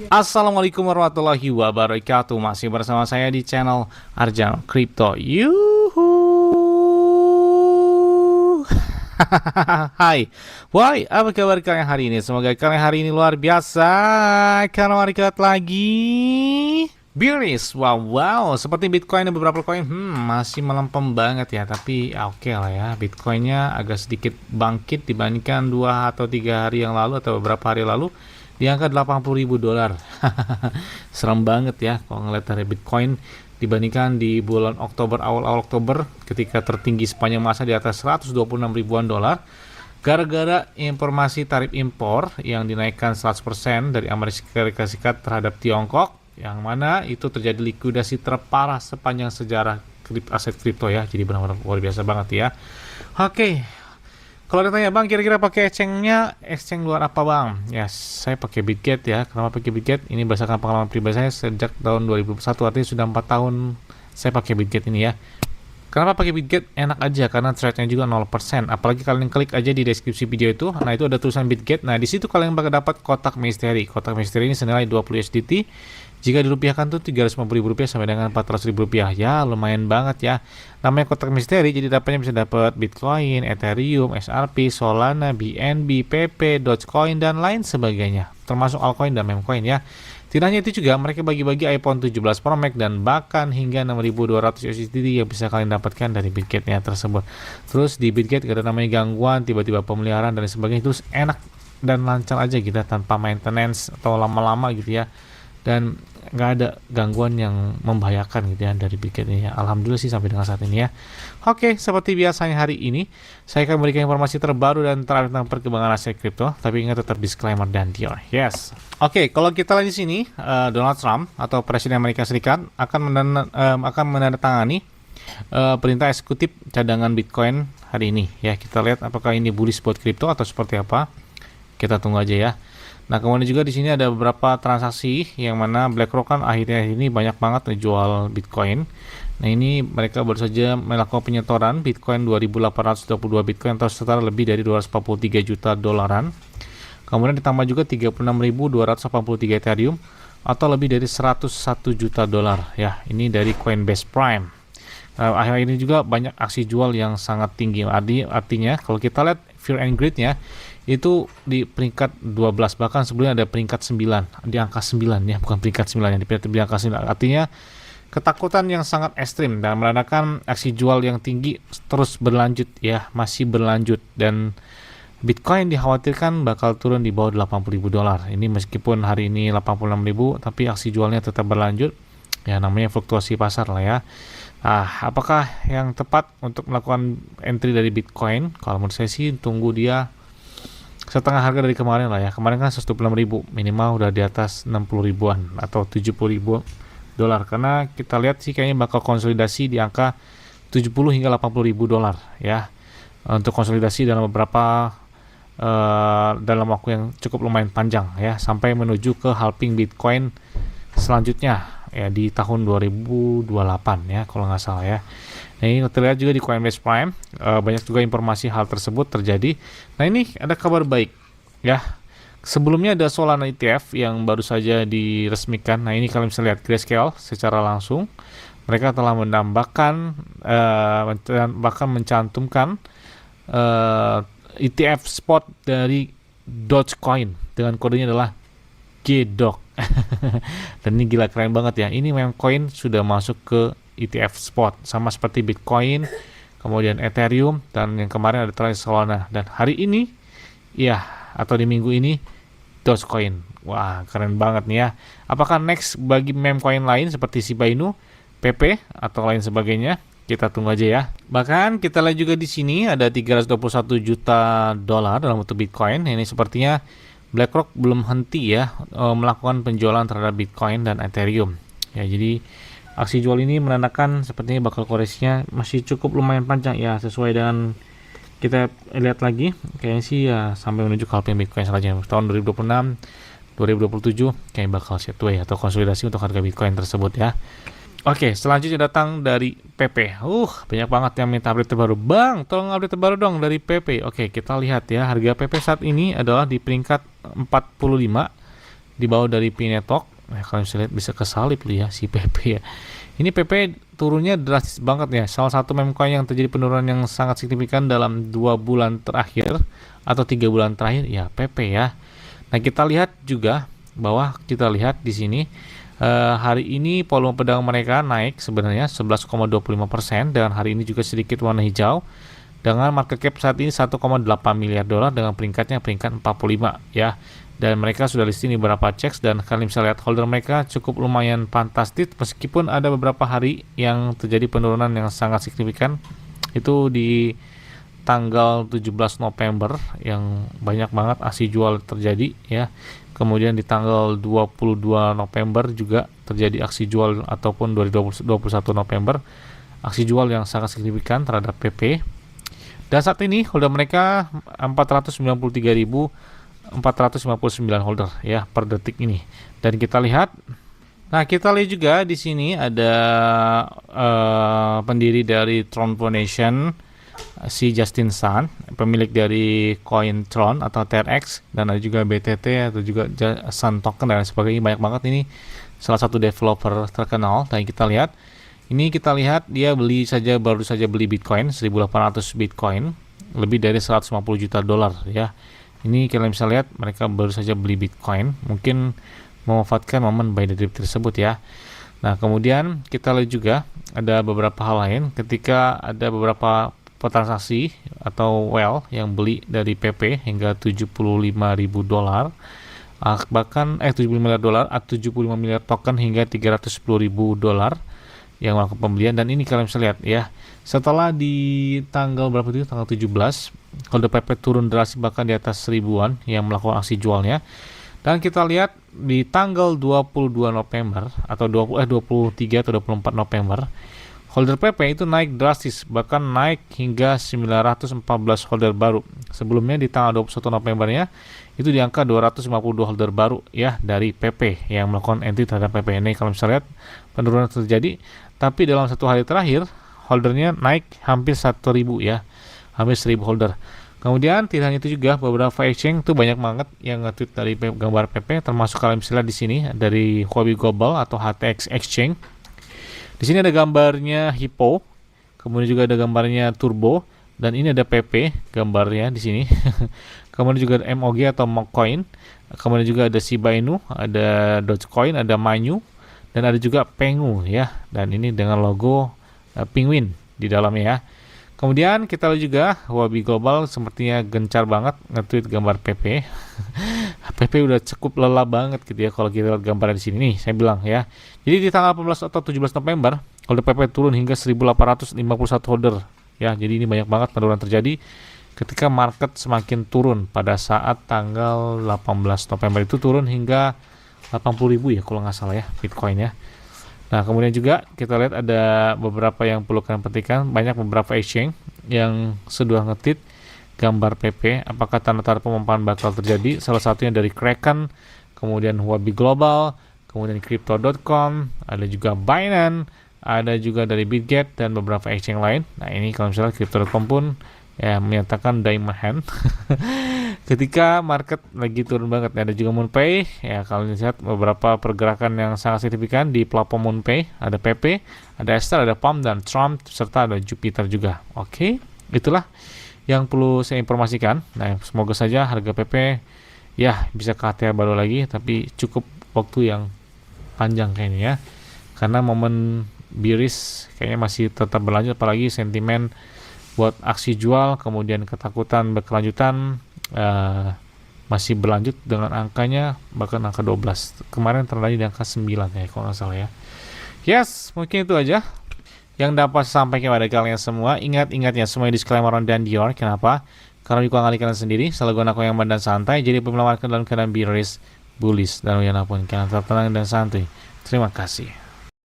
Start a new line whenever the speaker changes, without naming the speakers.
Assalamualaikum warahmatullahi wabarakatuh. Masih bersama saya di channel Arjan Crypto. Yuhu. Hai, why? Apa kabar kalian hari ini? Semoga kalian hari ini luar biasa. Karena market lagi bearish. Wow. Seperti Bitcoin dan beberapa koin, masih melempem banget ya. Tapi oke lah ya. Bitcoinnya agak sedikit bangkit dibandingkan 2 atau 3 hari yang lalu atau beberapa hari lalu di angka 80.000 dolar. Serem banget ya kalau ngeliat dari Bitcoin dibandingkan di bulan Oktober, awal Oktober ketika tertinggi sepanjang masa di atas 126 ribuan dolar gara-gara informasi tarif impor yang dinaikkan 100% dari Amerika Serikat terhadap Tiongkok, yang mana itu terjadi likuidasi terparah sepanjang sejarah aset kripto ya. Jadi benar-benar luar biasa banget ya. Oke. Kalau ditanya bang, kira-kira pakai exchange luar apa bang? Ya, saya pakai Bitget ya. Kenapa pakai Bitget? Ini berdasarkan pengalaman pribadi saya sejak tahun 2021, artinya sudah 4 tahun saya pakai Bitget ini ya. Kenapa pakai Bitget? Enak aja karena trade-nya juga 0%. Apalagi kalian klik aja di deskripsi video itu. Nah, itu ada tulisan Bitget. Nah, di situ kalian bakal dapat kotak misteri. Kotak misteri ini senilai 20 USDT. Jika dirupiahkan tuh Rp350.000 sampai dengan Rp400.000. Ya, lumayan banget ya. Namanya kotak misteri, jadi dapatnya bisa dapat Bitcoin, Ethereum, XRP, Solana, BNB, PP, Dogecoin dan lain sebagainya. Termasuk altcoin dan memecoin ya. Tidak hanya itu juga, mereka bagi-bagi iPhone 17 Pro Max dan bahkan hingga 6.200 USDT yang bisa kalian dapatkan dari Bitget-nya tersebut. Terus di Bitget gak ada namanya gangguan, tiba-tiba pemeliharaan dan sebagainya. Terus enak dan lancar aja gitu tanpa maintenance atau lama-lama gitu ya. Dan nggak ada gangguan yang membahayakan gitu ya dari Bitget ini ya. Alhamdulillah sih sampai dengan saat ini ya. Oke, seperti biasanya hari ini saya akan memberikan informasi terbaru dan terupdate tentang perkembangan aset kripto, tapi ingat tetap disclaimer dan deal. Yes. Oke, kalau kita lihat di sini Donald Trump atau Presiden Amerika Serikat akan menandatangani perintah eksekutif cadangan Bitcoin hari ini ya. Kita lihat apakah ini bullish buat kripto atau seperti apa. Kita tunggu aja ya. Nah, kemudian juga di sini ada beberapa transaksi yang mana BlackRock kan akhirnya ini banyak banget menjual Bitcoin. Nah, ini mereka baru saja melakukan penyetoran Bitcoin 2.822 Bitcoin atau setara lebih dari 243 juta dolaran. Kemudian ditambah juga 36.283 Ethereum atau lebih dari 101 juta dolar ya. Ini dari Coinbase Prime. Akhir ini juga banyak aksi jual yang sangat tinggi. Artinya kalau kita lihat Fear and Greed-nya itu di peringkat 12, bahkan sebelumnya ada peringkat 9, di angka 9 ya, bukan peringkat 9 yang di angka 9. Artinya ketakutan yang sangat ekstrim dan menandakan aksi jual yang tinggi terus berlanjut ya, masih berlanjut, dan Bitcoin dikhawatirkan bakal turun di bawah 80.000 dolar. Ini meskipun hari ini 86.000, tapi aksi jualnya tetap berlanjut. Ya, namanya fluktuasi pasar lah ya. Apakah yang tepat untuk melakukan entry dari Bitcoin? Kalau menurut saya sih tunggu dia setengah harga dari kemarin lah ya. Kemarin kan 126.000, minimal udah di atas 60 ribuan atau 70.000 dolar. Karena kita lihat sih kayaknya bakal konsolidasi di angka 70 hingga 80.000 dolar ya. Untuk konsolidasi dalam beberapa dalam waktu yang cukup lumayan panjang ya, sampai menuju ke halving Bitcoin selanjutnya ya di tahun 2028 ya kalau nggak salah ya. Nah, ini terlihat juga di Coinbase Prime banyak juga informasi hal tersebut terjadi. Nah, ini ada kabar baik ya. Sebelumnya ada Solana ETF yang baru saja diresmikan. Nah, ini kalian bisa lihat Grayscale secara langsung. Mereka telah menambahkan bahkan mencantumkan ETF spot dari Dogecoin dengan kodenya adalah GDOG. Dan ini gila keren banget ya. Ini memang koin sudah masuk ke ETF spot sama seperti Bitcoin, kemudian Ethereum, dan yang kemarin ada terakhir Solana. Dan hari ini ya, atau di minggu ini Dogecoin. Wah, keren banget nih ya. Apakah next bagi meme coin lain seperti Shiba Inu, PP atau lain sebagainya? Kita tunggu aja ya. Bahkan kita lihat juga di sini ada 321 juta dolar dalam bentuk Bitcoin. Ini sepertinya BlackRock belum henti ya melakukan penjualan terhadap Bitcoin dan Ethereum. Ya, jadi aksi jual ini menandakan sepertinya bakal koreksinya masih cukup lumayan panjang ya, sesuai dengan kita lihat lagi kayaknya sih ya sampai menuju ke halving Bitcoin selanjutnya tahun 2026, 2027 kayak bakal sideways atau konsolidasi untuk harga Bitcoin tersebut ya. Oke, selanjutnya datang dari PP. Banyak banget yang minta update terbaru. Bang, tolong update terbaru dong dari PP. Oke, kita lihat ya. Harga PP saat ini adalah di peringkat 45 di bawah dari P-Network. Nah, kalian bisa lihat bisa kesalip loh ya si PP ya. Ini PP turunnya drastis banget ya. Salah satu meme coin yang terjadi penurunan yang sangat signifikan dalam 2 bulan terakhir atau 3 bulan terakhir ya PP ya. Nah, kita lihat juga bahwa kita lihat di sini hari ini volume perdagangan mereka naik sebenarnya 11,25% dan hari ini juga sedikit warna hijau dengan market cap saat ini 1,8 miliar dolar dengan peringkat 45 ya. Dan mereka sudah listing di beberapa checks dan kalian bisa lihat holder mereka cukup lumayan fantastis meskipun ada beberapa hari yang terjadi penurunan yang sangat signifikan. Itu di tanggal 17 November yang banyak banget aksi jual terjadi ya. Kemudian di tanggal 22 November juga terjadi aksi jual ataupun 21 November aksi jual yang sangat signifikan terhadap PP. Dan saat ini holder mereka 493.459 holder ya per detik ini. Dan kita lihat, nah kita lihat juga di sini ada pendiri dari Tron Foundation, si Justin Sun, pemilik dari koin Tron atau TRX, dan ada juga BTT atau juga Sun Token dan sebagainya. Banyak banget ini, salah satu developer terkenal. Dan kita lihat dia baru saja beli Bitcoin 1.800 Bitcoin, lebih dari 150 juta dolar ya. Ini kalian bisa lihat mereka baru saja beli Bitcoin, mungkin memanfaatkan momen buy the dip tersebut ya. Nah, kemudian kita lihat juga ada beberapa hal lain ketika ada beberapa transaksi atau whale yang beli dari PP hingga 75.000 dolar, bahkan 75 miliar dolar, 75 miliar token hingga 310.000 dolar yang melakukan pembelian. Dan ini kalian bisa lihat ya, setelah di tanggal berapa itu, tanggal 17, holder PP turun drastis bahkan di atas 1000-an yang melakukan aksi jualnya. Dan kita lihat di tanggal 22 November atau 23 atau 24 November, holder PP itu naik drastis, bahkan naik hingga 914 holder baru. Sebelumnya di tanggal 21 Novembernya itu di angka 252 holder baru ya dari PP yang melakukan entry terhadap PP. Ini kalau bisa lihat penurunan terjadi, tapi dalam satu hari terakhir holdernya naik hampir 1.000 ya, hampir 1.000 holder. Kemudian tidak hanya itu juga, beberapa exchange tuh banyak banget yang nge-tweet dari gambar PP, termasuk kalian bisa lihat di sini dari Huobi Global atau HTX Exchange. Di sini ada gambarnya Hippo, kemudian juga ada gambarnya Turbo, dan ini ada PP gambarnya di sini. Kemudian juga ada MOG atau Mockcoin, kemudian juga ada Shiba Inu, ada Dogecoin, ada Manyu, dan ada juga Pengu ya. Dan ini dengan logo penguin di dalamnya ya. Kemudian kita lihat juga Huobi Global sepertinya gencar banget nge-tweet gambar PP. PP udah cukup lelah banget gitu ya kalau kita lihat gambarnya di sini nih, saya bilang ya. Jadi di tanggal 18 atau 17 November, holder PP turun hingga 1.851 holder ya. Jadi ini banyak banget penurunan terjadi ketika market semakin turun pada saat tanggal 18 November itu turun hingga 80.000 ya kalau nggak salah ya Bitcoin ya. Nah, kemudian juga kita lihat ada beberapa yang perlu kalian perhatikan, banyak beberapa exchange yang sudah nge-tweet gambar PP, apakah tanda-tanda pemompaan bakal terjadi. Salah satunya dari Kraken, kemudian Huobi Global, kemudian Crypto.com, ada juga Binance, ada juga dari Bitget dan beberapa exchange lain. Nah, ini kalau misalnya Crypto.com pun ya menyatakan diamond hand ketika market lagi turun banget. Ada juga MoonPay ya, kalau lihat beberapa pergerakan yang sangat signifikan di platform MoonPay, ada PP, ada Ether, ada Palm dan Trump, serta ada Jupiter juga. Oke, itulah yang perlu saya informasikan. Nah, semoga saja harga PP ya bisa ke HTA baru lagi, tapi cukup waktu yang panjang kayaknya ya, karena momen bearish kayaknya masih tetap berlanjut, apalagi sentimen buat aksi jual, kemudian ketakutan berkelanjutan masih berlanjut dengan angkanya bahkan angka 12. Kemarin terjadi di angka 9 ya kalau nggak salah ya. Yes, mungkin itu aja yang dapat saya sampaikan kepada kalian semua. Ingat-ingatnya semua disclaimer dan Dior. Kenapa? Karena dikuali kalian sendiri, selalu gunakan yang dan santai, jadi pemelawan dalam keadaan bearish, bullish, dan yang pun kalian tetap tenang dan santai. Terima kasih.